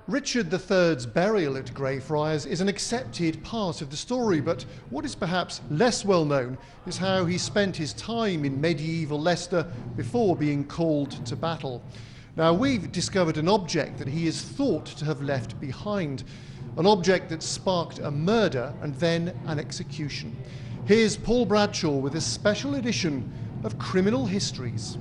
Richard III's burial at Greyfriars is an accepted part of the story, but what is perhaps less well known is how he spent his time in medieval Leicester before being called to battle. Now, we've discovered an object that he is thought to have left behind, an object that sparked a murder and then an execution. Here's Paul Bradshaw with a special edition of Criminal Histories.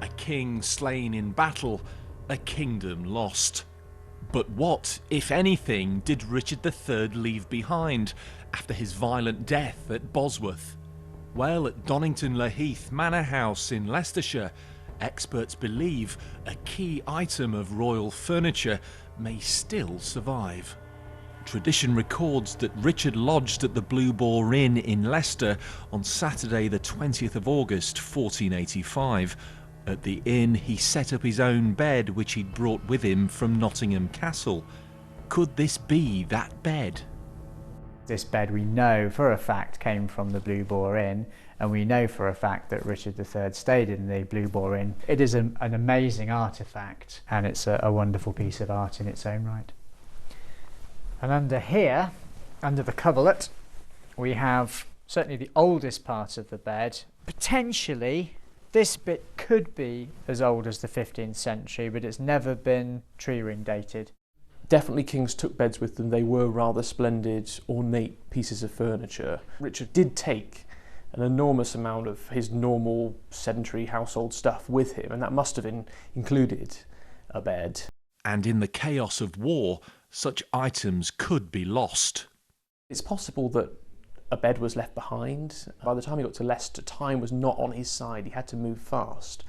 A king slain in battle, a kingdom lost. But what, if anything, did Richard III leave behind after his violent death at Bosworth? Well, at Donnington-le-Heath Manor House in Leicestershire, experts believe a key item of royal furniture may still survive. Tradition records that Richard lodged at the Blue Boar Inn in Leicester on Saturday the 20th of August 1485. At the inn, he set up his own bed, which he'd brought with him from Nottingham Castle. Could this be that bed? This bed, we know for a fact, came from the Blue Boar Inn, and we know for a fact that Richard III stayed in the Blue Boar Inn. It is an amazing artefact, and it's a wonderful piece of art in its own right. And under here, under the coverlet, we have certainly the oldest part of the bed. Potentially this bit could be as old as the 15th century, but it's never been tree ring dated. Definitely kings took beds with them. They were rather splendid, ornate pieces of furniture. Richard did take an enormous amount of his normal sedentary household stuff with him, and that must have included a bed. And in the chaos of war, such items could be lost. It's possible that a bed was left behind. By the time he got to Leicester, time was not on his side. He had to move fast,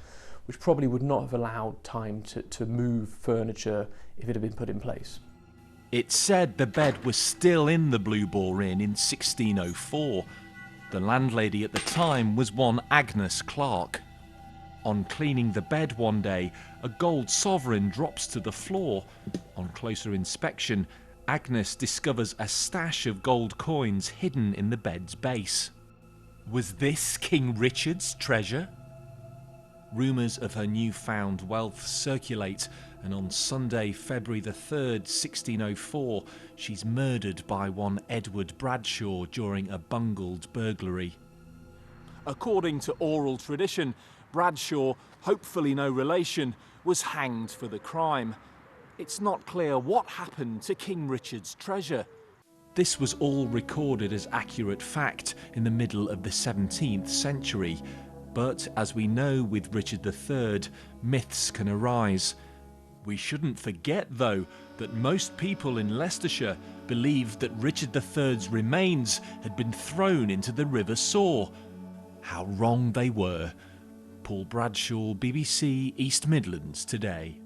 which probably would not have allowed time to move furniture if it had been put in place. It's said the bed was still in the Blue Boar Inn in 1604. The landlady at the time was one Agnes Clark. On cleaning the bed one day, a gold sovereign drops to the floor. On closer inspection, Agnes discovers a stash of gold coins hidden in the bed's base. Was this King Richard's treasure? Rumours of her newfound wealth circulate, and on Sunday, February the 3rd, 1604, she's murdered by one Edward Bradshaw during a bungled burglary. According to oral tradition, Bradshaw, hopefully no relation, was hanged for the crime. It's not clear what happened to King Richard's treasure. This was all recorded as accurate fact in the middle of the 17th century. But as we know with Richard III, myths can arise. We shouldn't forget, though, that most people in Leicestershire believed that Richard III's remains had been thrown into the River Soar. How wrong they were. Paul Bradshaw, BBC East Midlands Today.